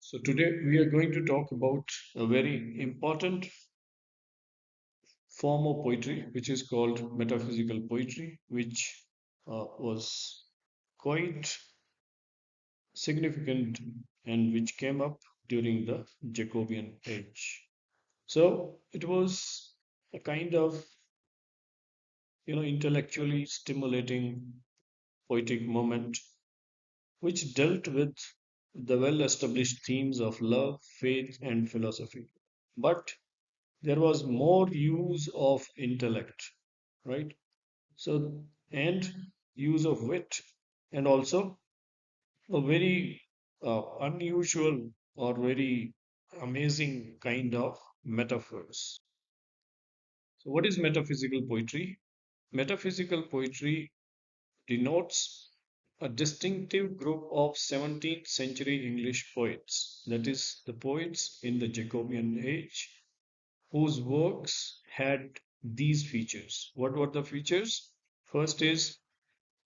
So today we are going to talk about a very important form of poetry, which is called metaphysical poetry, which was quite significant and which came up during the Jacobean age. So it was a kind of intellectually stimulating poetic moment which dealt with the well-established themes of love, faith, and philosophy. But there was more use of intellect, right? So, and use of wit, and also a very unusual or very amazing kind of metaphors. So, what is metaphysical poetry? Metaphysical poetry denotes a distinctive group of 17th century English poets, that is, the poets in the Jacobean age, whose works had these features. What were the features? First is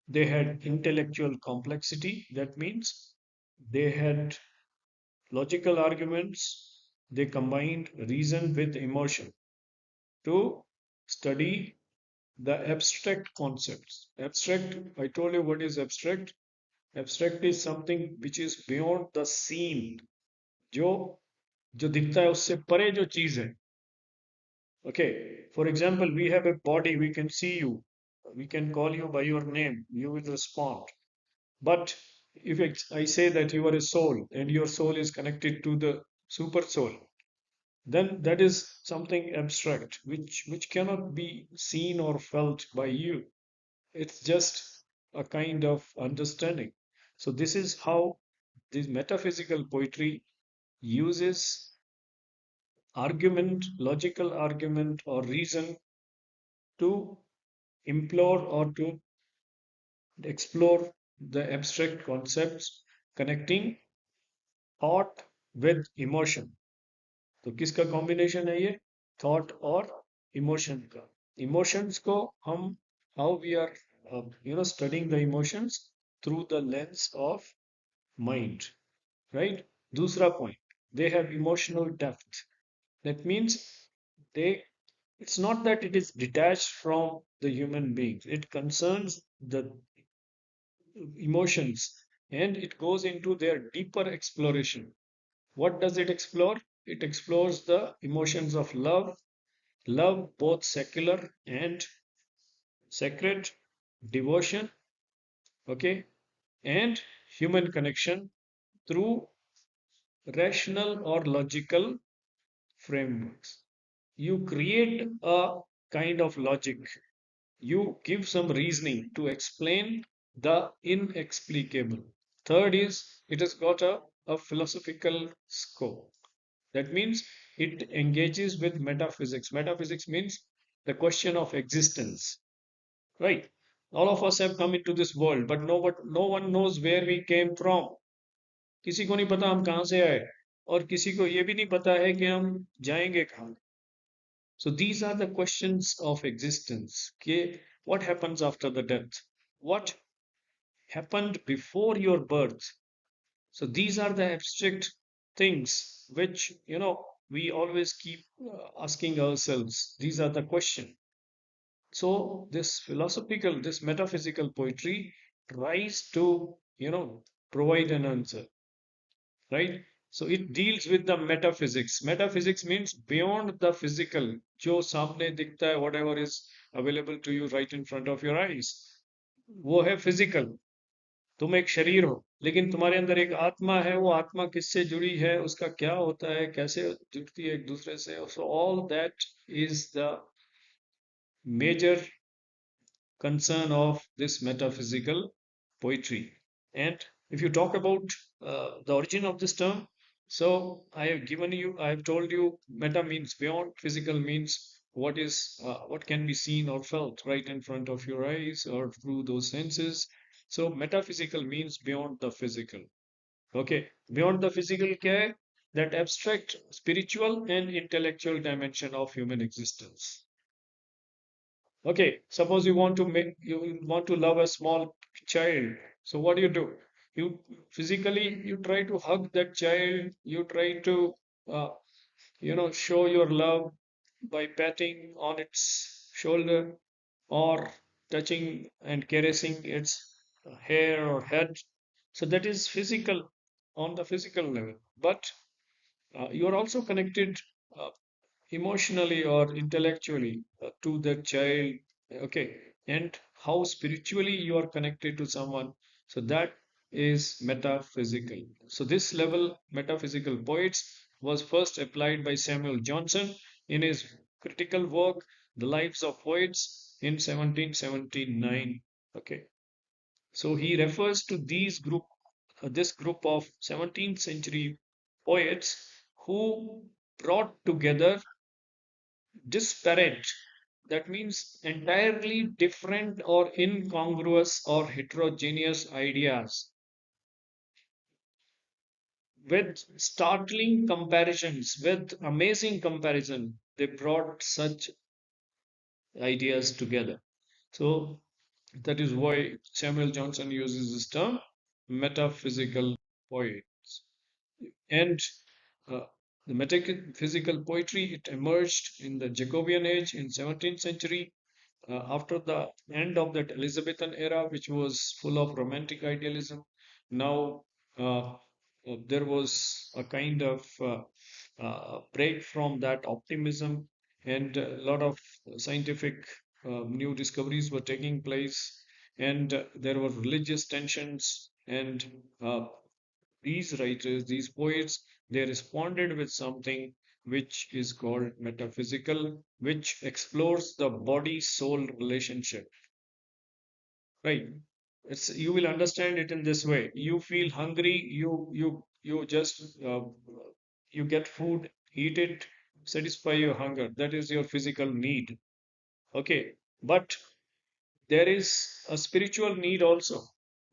they had intellectual complexity. That means they had logical arguments. They combined reason with emotion to study the abstract concepts. Abstract, I told you what is abstract. Abstract is something which is beyond the seen. जो जो दिखता है उससे परे जो चीज है. Okay, for example, we have a body, we can see you, we can call you by your name, you will respond. But if I say that you are a soul and your soul is connected to the super soul, then that is something abstract which cannot be seen or felt by you. It's just a kind of understanding. So this is how this metaphysical poetry uses argument, logical argument or reason to implore or to explore the abstract concepts connecting thought with emotion. तो किसका combination है ये? Thought और emotion का. Emotions को हम how we are studying the emotions through the lens of mind, right? दूसरा point, they have emotional depth. That means they, it's not that it is detached from the human beings. It concerns the emotions and it goes into their deeper exploration. What does it explore? It explores the emotions of love, love both secular and sacred, devotion, okay, and human connection through rational or logical frameworks. You create a kind of logic, you give some reasoning to explain the inexplicable. Third is it has got a philosophical scope. That means it engages with metaphysics. Metaphysics means the question of existence, right? All of us have come into this world, but no one knows where we came from. किसी को नहीं पता हम कहाँ से आए और किसी को ये भी नहीं पता है कि हम जाएंगे कहाँ. So these are the questions of existence. Okay, what happens after the death? What happened before your birth? So these are the abstract things which we always keep asking ourselves. These are the questions. So this philosophical, this metaphysical poetry tries to provide an answer, right? So it deals with the metaphysics. Metaphysics means beyond the physical. जो सामने दिखता है, whatever is available to you right in front of your eyes, वो है physical. तुम एक शरीर हो लेकिन तुम्हारे अंदर एक आत्मा है. वो आत्मा किससे जुड़ी है, उसका क्या होता है, कैसे जुड़ती है एक दूसरे से. So all that is the major concern of this metaphysical poetry. And if you talk about the origin of this term, so I have told you, meta means beyond, physical means what can be seen or felt right in front of your eyes or through those senses. So metaphysical means beyond the physical. Okay, beyond the physical क्या है? That abstract, spiritual, and intellectual dimension of human existence. Okay, suppose you want to love a small child. So what do? You physically, you try to hug that child, you try to, uh, show your love by patting on its shoulder or touching and caressing its hair or head. So that is physical, on the physical level. But you are also connected uh, emotionally or intellectually to that child. Okay, and how spiritually you are connected to someone. So that is metaphysical. So this level, metaphysical poets, was first applied by Samuel Johnson in his critical work The Lives of Poets in 1779. Okay, so he refers to this group of 17th century poets who brought together disparate, that means entirely different or incongruous or heterogeneous ideas with startling comparisons, with amazing comparison. They brought such ideas together. So that is why Samuel Johnson uses this term metaphysical poets. And uh, the metaphysical poetry, it emerged in the Jacobean age in 17th century after the end of that Elizabethan era, which was full of romantic idealism. Now there was a kind of break from that optimism, and a lot of scientific new discoveries were taking place, and there were religious tensions, and these writers, these poets, they responded with something which is called metaphysical, which explores the body soul relationship, right? It's, you will understand it in this way. You feel hungry, you just you get food, eat it, satisfy your hunger. That is your physical need. Okay, but there is a spiritual need also.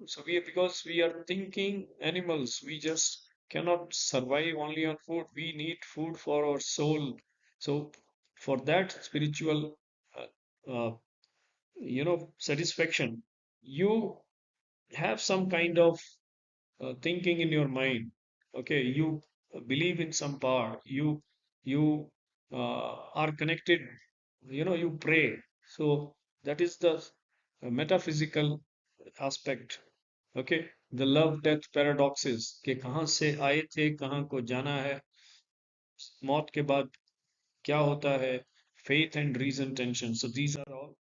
So we, because we are thinking animals, we just cannot survive only on food. We need food for our soul. So for that spiritual, satisfaction, you have some kind of thinking in your mind. Okay, you believe in some power. You are connected. You pray. So that is the metaphysical aspect. Okay, the love death paradoxes कि कहाँ से आए थे कहाँ को जाना है मौत के बाद क्या होता है faith and reason tension. So these are all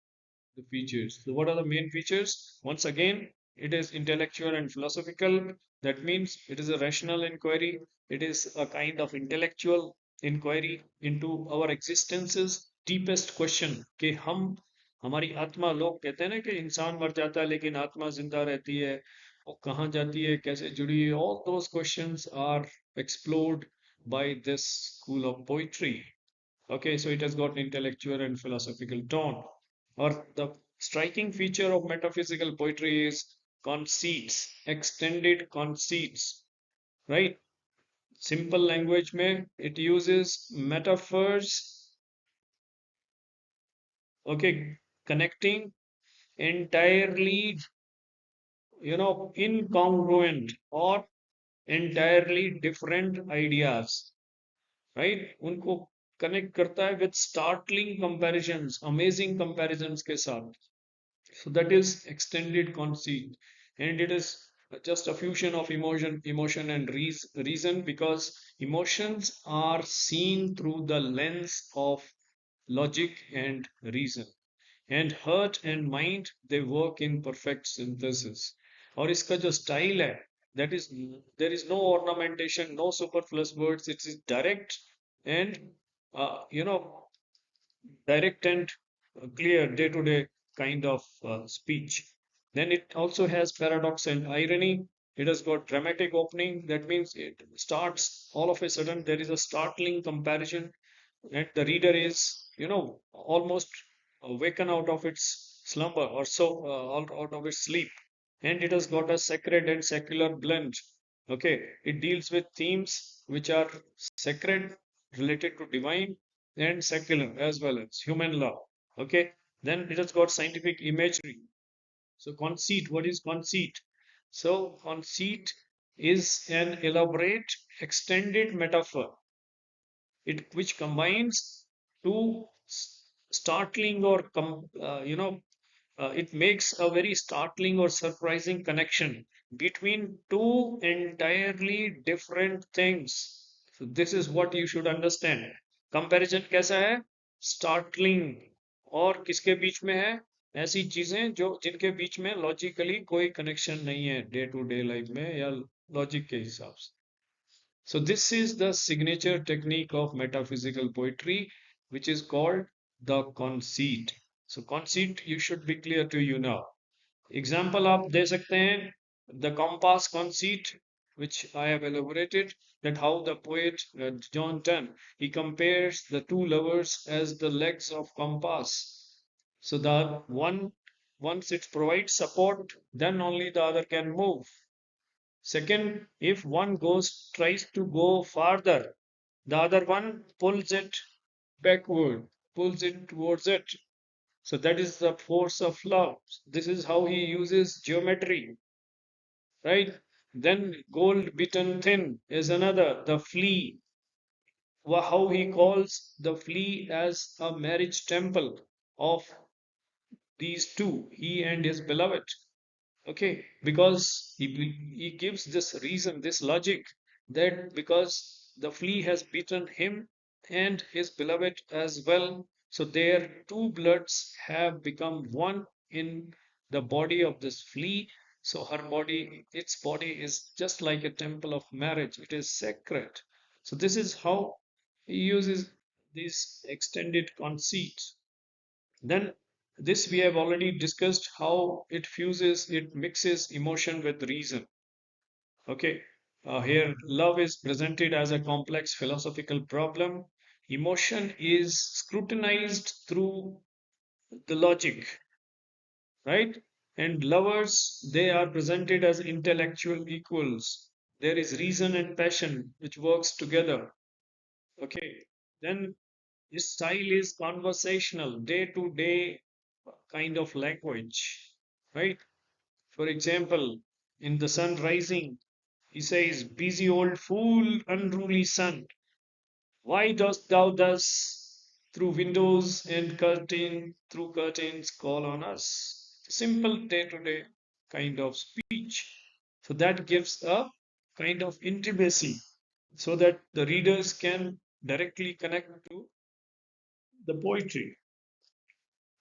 the features. So, what are the main features? Once again, it is intellectual and philosophical. That means it is a rational inquiry. It is a kind of intellectual inquiry into our existence's deepest question कि हम हमारी आत्मा लोग कहते हैं ना कि इंसान मर जाता है लेकिन आत्मा जिंदा रहती है वो कहाँ जाती है कैसे जुड़ी है all those questions are explored by this school of poetry. Okay, so it has got intellectual and philosophical tone. Or the striking feature of metaphysical poetry is conceits, extended conceits, right? Simple language mein it uses metaphors, okay, connecting entirely, incongruent or entirely different ideas, right? उनको connect करता है with startling comparisons, amazing comparisons के साथ. So that is extended conceit, and it is just a fusion of emotion and reason, because emotions are seen through the lens of logic and reason, and heart and mind they work in perfect synthesis. और इसका जो style है, that is, there is no ornamentation, no superfluous words. It is direct and uh, you know direct and clear day to day kind of speech. Then it also has paradox and irony. It has got dramatic opening. That means it starts all of a sudden, there is a startling comparison, and the reader is, almost waken out of its slumber or so, out of its sleep. And it has got a sacred and secular blend. Okay, it deals with themes which are sacred, related to divine, and secular as well as human law. Okay, then it has got scientific imagery. So conceit, what is conceit? So, conceit is an elaborate, extended metaphor which combines two startling or it makes a very startling or surprising connection between two entirely different things. So this is what you should understand. Comparison कैसा है? Startling. और किसके बीच में है? ऐसी चीजें जो जिनके बीच में लॉजिकली कोई कनेक्शन नहीं है डे टू डे लाइफ में या लॉजिक के हिसाब से. So this is the signature technique of metaphysical poetry, which is called the conceit. So conceit, you should be clear to you now. Example आप दे सकते हैं the compass conceit, which I have elaborated, that how the poet John Donne he compares the two lovers as the legs of compass. So the one once it provides support, then only the other can move. Second, if one goes tries to go farther, the other one pulls it backward, pulls it towards it. So that is the force of love. This is how he uses geometry, right? Then gold beaten thin is another, the flea. How he calls the flea as a marriage temple of these two, he and his beloved. Okay, because he gives this reason, this logic, that because the flea has beaten him and his beloved as well, so their two bloods have become one in the body of this flea. So her body, its body is just like a temple of marriage, it is sacred. So this is how he uses these extended conceits. Then this we have already discussed how it mixes emotion with reason. Okay, here love is presented as a complex philosophical problem. Emotion is scrutinized through the logic, right? And lovers, they are presented as intellectual equals. There is reason and passion which works together. Okay, then his style is conversational, day to day kind of language, right? For example, in The Sun Rising, he says, busy old fool, unruly sun, why dost thou thus through curtains call on us? Simple day to day kind of speech. So that gives a kind of intimacy so that the readers can directly connect to the poetry.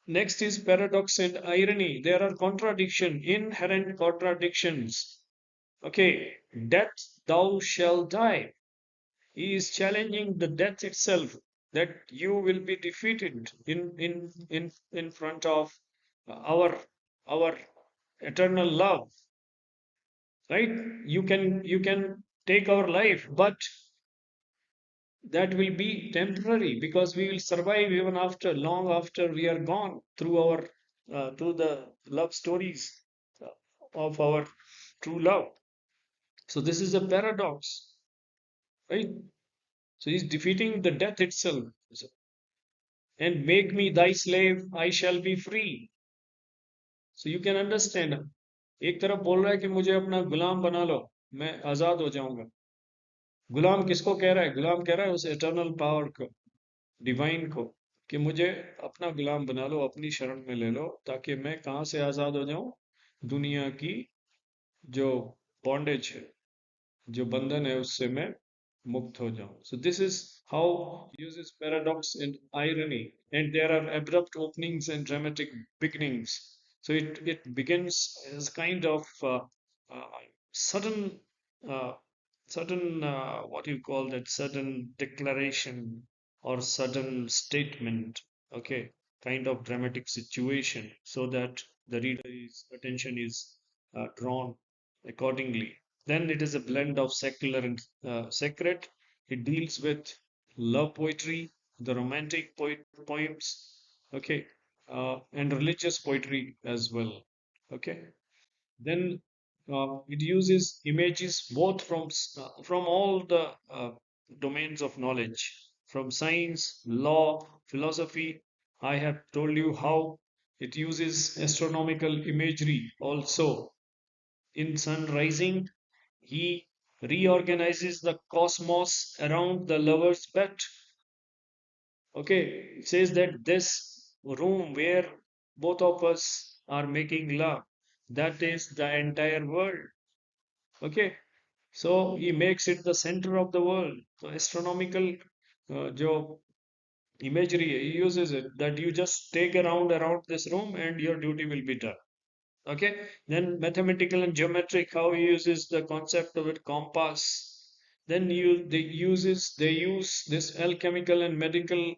Next is paradox and irony. There are inherent contradictions. Okay, death, thou shalt die. He is challenging the death itself, that you will be defeated in front of our eternal love, right? You can take our life, but that will be temporary because we will survive even after long after we are gone through our through the love stories of our true love. So this is a paradox, right? So he's defeating the death itself. And make me thy slave, I shall be free. So you can understand. एक तरफ बोल रहा है कि मुझे अपना गुलाम बना लो, मैं आजाद हो जाऊंगा. गुलाम किसको कह रहा है? गुलाम कह रहा है उस एटर्नल पावर को, डिवाइन को, कि मुझे अपना गुलाम बना लो, अपनी शरण में ले लो, ताकि मैं कहाँ से आजाद हो जाऊं? दुनिया की जो बॉन्डेज है, जो बंधन है, उससे मैं मुक्त हो जाऊं. So this is how he uses paradox and irony, and there are abrupt openings and dramatic beginnings. So it begins as kind of sudden uh, what you call that, sudden declaration or sudden statement. Okay, kind of dramatic situation, so that the reader's attention is drawn accordingly. Then it is a blend of secular and sacred. It deals with love poetry, the romantic poems, okay, and religious poetry as well. Okay. Then it uses images both from all the domains of knowledge, from science, law, philosophy. I have told you how it uses astronomical imagery also. In sun rising, he reorganizes the cosmos around the lover's bed. Okay, it says that this room where both of us are making love, that is the entire world. Okay, so he makes it the center of the world. So astronomical जो imagery he uses it that you just take around this room and your duty will be done. Okay, then mathematical and geometric, how he uses the concept of it compass. Then they use this alchemical and medical,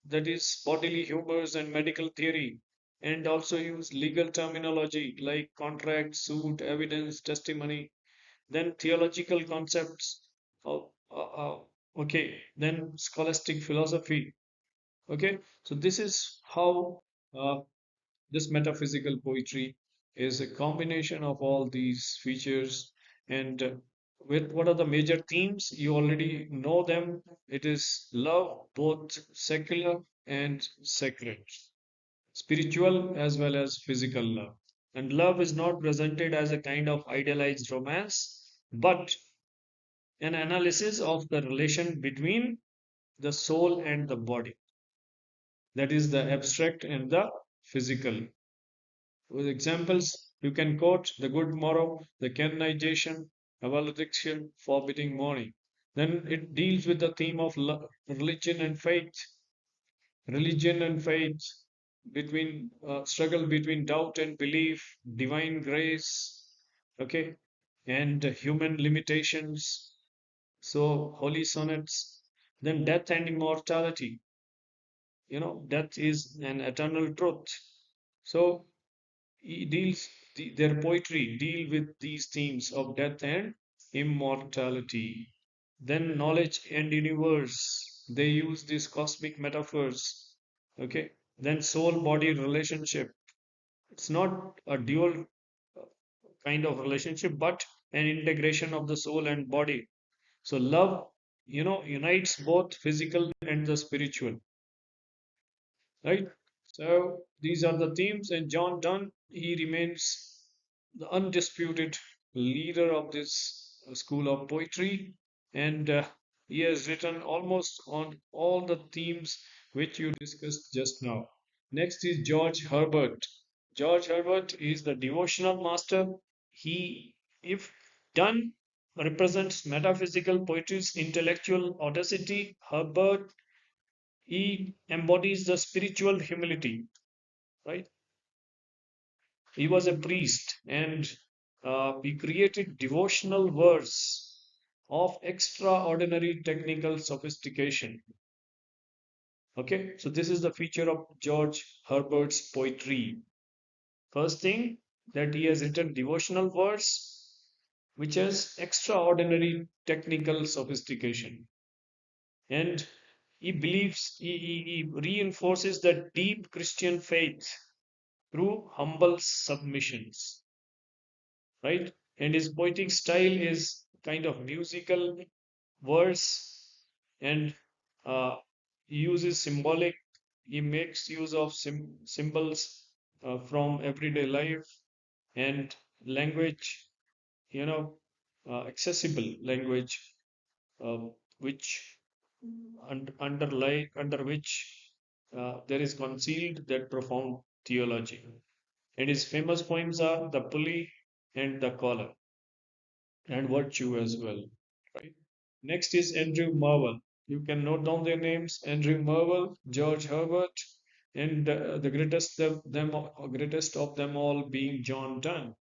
that is bodily humors and medical theory, and also use legal terminology like contract, suit, evidence, testimony. Then theological concepts of okay, then scholastic philosophy. Okay, so this is how uh, this metaphysical poetry is a combination of all these features. And with what are the major themes? You already know them. It is love, both secular and sacred, spiritual as well as physical love. And love is not presented as a kind of idealized romance, but an analysis of the relation between the soul and the body. That is the abstract and the physical. With examples, you can quote the good morrow, the canonization, valediction, forbidding morning. Then it deals with the theme of religion and faith, between struggle between doubt and belief, divine grace, okay, and human limitations. So holy sonnets. Then death and immortality. Death is an eternal truth. So he deals their poetry deal with these themes of death and immortality. Then knowledge and universe, they use these cosmic metaphors. Okay, then soul body relationship, it's not a dual kind of relationship but an integration of the soul and body. So love, unites both physical and the spiritual, right? So these are the themes, and John Donne, he remains the undisputed leader of this school of poetry, and he has written almost on all the themes which you discussed just now. Next is George Herbert. George Herbert is the devotional master. He, if Donne represents metaphysical poetry's intellectual audacity, Herbert, he embodies the spiritual humility, right? He was a priest, and he created devotional verse of extraordinary technical sophistication. Okay, so this is the feature of George Herbert's poetry. First thing, that he has written devotional verse which has extraordinary technical sophistication. And he reinforces the deep Christian faith through humble submissions, right? And his poetic style is kind of musical verse, and he uses symbolic, he makes use of symbols from everyday life, and language, you know, accessible language, uh, which under which there is concealed that profound theology. And his famous poems are The Pulley and The Collar, and Virtue as well. Right. Next is Andrew Marvell. You can note down their names: Andrew Marvell, George Herbert, and the greatest of them all being John Donne.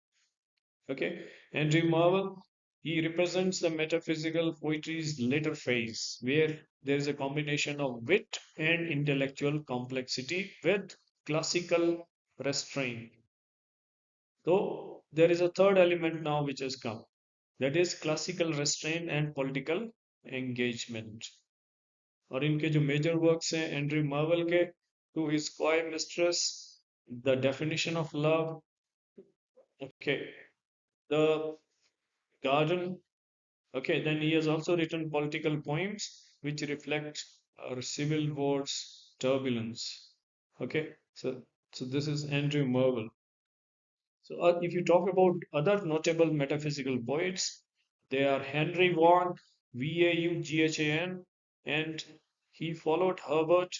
Okay, Andrew Marvell. He represents the metaphysical poetry's later phase, where there is a combination of wit and intellectual complexity with classical restraint. So there is a third element now which has come, that is classical restraint and political engagement. और इनके जो major works हैं Andrew Marvell के, to his coy mistress, the definition of love, okay, the garden, okay, then he has also written political poems which reflect our civil wars turbulence. Okay, so this is Andrew Marvell. So, if you talk about other notable metaphysical poets, they are Henry Vaughan, Vaughan, and he followed Herbert.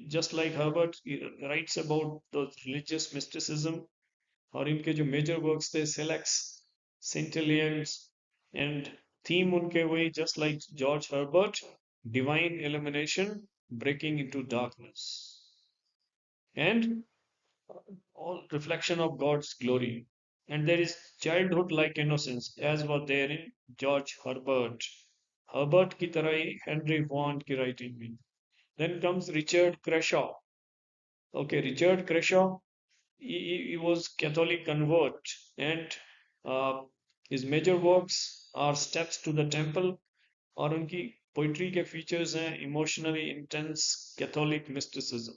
Just like Herbert, he writes about the religious mysticism. और इनके जो major works थे सेलेक्स सेंटिलियंस and theme उनके वही just like George Herbert divine illumination breaking into darkness and all reflection of God's glory. And there is childhood like innocence, as was there in George Herbert. Herbert की तरह ही Henry Vaughan की writing में. Then comes Richard Crashaw. Okay, Richard Crashaw, he was Catholic convert, and uh, his major works are Steps to the Temple, और उनकी poetry के features हैं emotionally intense Catholic mysticism.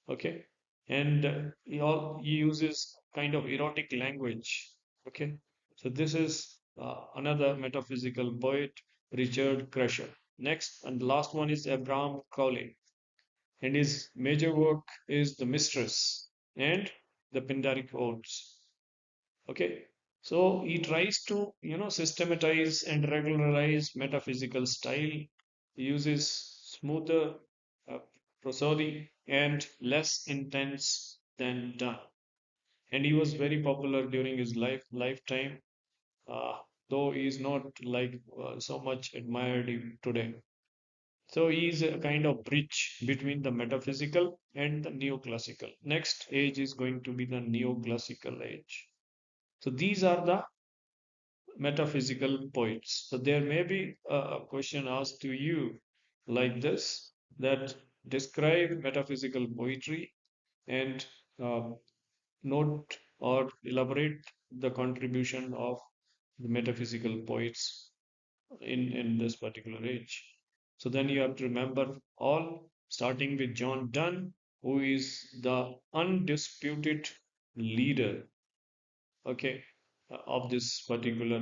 Okay, and he uses kind of erotic language. Okay, so this is another metaphysical poet, Richard Crasher. Next and the last one is Abraham Cowley, and his major work is The Mistress and the Pindaric Odes. Okay, so he tries to systematize and regularize metaphysical style. He uses smoother uh, prosody and less intense than Donne, and he was very popular during his lifetime, uh, though he is not like so much admired today. So he is a kind of bridge between the metaphysical and the neoclassical. Next age is going to be the neoclassical age. So these are the metaphysical poets. So there may be a question asked to you like this, that describe metaphysical poetry and uh, note or elaborate the contribution of the metaphysical poets in this particular age. So then you have to remember all, starting with John Donne, who is the undisputed leader, okay, of this particular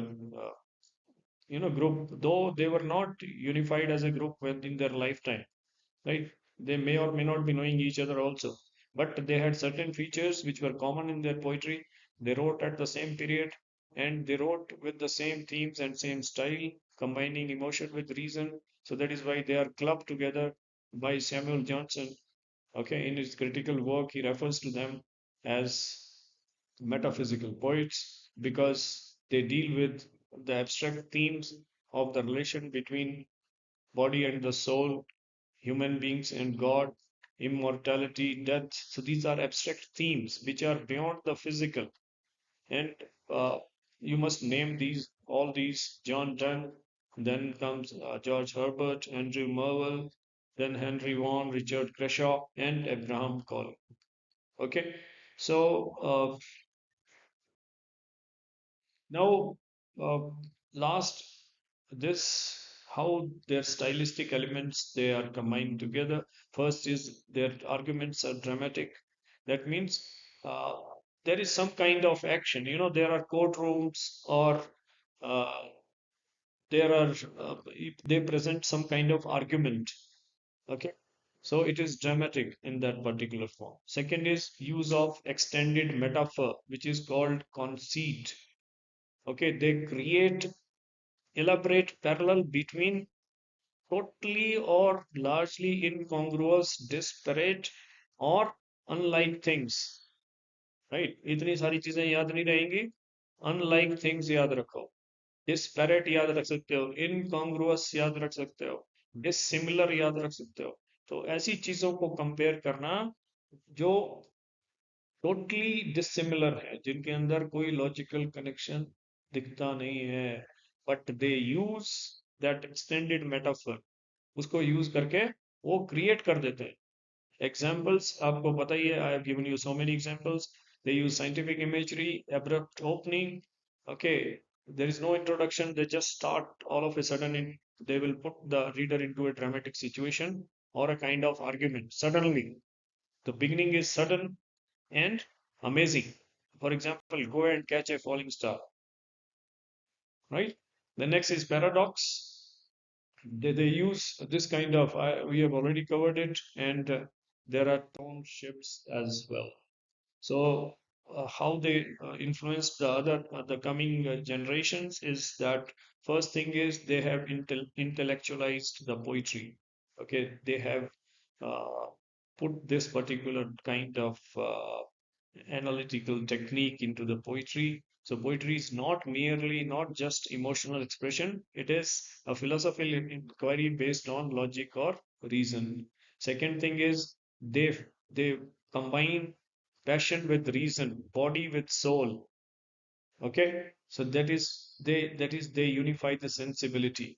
group, though they were not unified as a group within their lifetime, right? They may or may not be knowing each other also, but they had certain features which were common in their poetry. They wrote at the same period, and they wrote with the same themes and same style, combining emotion with reason. So that is why they are clubbed together by Samuel Johnson. Okay, in his critical work, he refers to them as metaphysical poets because they deal with the abstract themes of the relation between body and the soul, human beings and God, immortality, death. So these are abstract themes which are beyond the physical. And uh, you must name these, all these: John Donne, then comes George Herbert, Andrew Marvell, then Henry Vaughan, Richard Crashaw, and Abraham Cole. Okay, so now, uh, last, this how their stylistic elements they are combined together. First is their arguments are dramatic. That means uh, there is some kind of action. There are courtrooms or uh, there are they present some kind of argument. Okay, so it is dramatic in that particular form. Second is use of extended metaphor, which is called conceit. Okay, they create elaborate parallel between totally or largely incongruous, disparate or unlike things. Right? इतनी सारी चीजें याद नहीं रहेंगी. Unlike things याद रखो. Disparate याद रख सकते हो. Incongruous याद रख सकते हो. Dissimilar याद रख सकते हो. तो ऐसी चीजों को कंपेयर करना जो टोटली डिसिमिलर है, जिनके अंदर कोई लॉजिकल कनेक्शन दिखता नहीं है, but they use that extended metaphor, उसको यूज करके वो क्रिएट कर देते हैं. एग्जाम्पल्स आपको पता ही है, I have given you so many examples. They use scientific imagery, abrupt opening. Okay, there is no introduction, they just start all of a sudden they will put the reader into a dramatic situation or a kind of argument suddenly. The beginning is sudden and amazing. For example, go and catch a falling star, right? The next is paradox. They use this kind of, we have already covered it, and there are tone shifts as well. So how they influence the other the coming generations is that first thing is they have intellectualized the poetry. Okay, they have uh, put this particular kind of analytical technique into the poetry. So poetry is not merely not just emotional expression, it is a philosophical inquiry based on logic or reason. Second thing is they combine passion with reason, body with soul. Okay, so that is they unify the sensibility,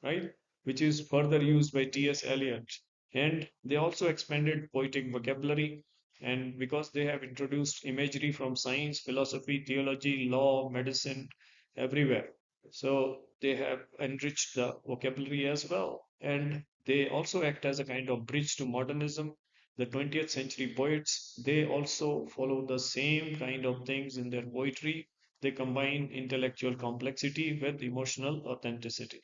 right? Which is further used by T.S. Eliot. And they also expanded poetic vocabulary, and because they have introduced imagery from science, philosophy, theology, law, medicine, everywhere. So they have enriched the vocabulary as well. And they also act as a kind of bridge to modernism. The 20th century poets, they also follow the same kind of things in their poetry. They combine intellectual complexity with emotional authenticity.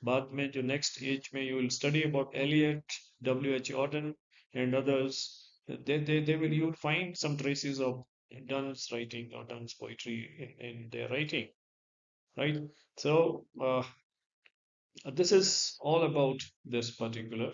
बाद में जो next age में you will study about Eliot, W.H. Auden, and others. They will you will find some traces of Donne's writing or Donne's poetry in their writing, right? So this is all about this particular.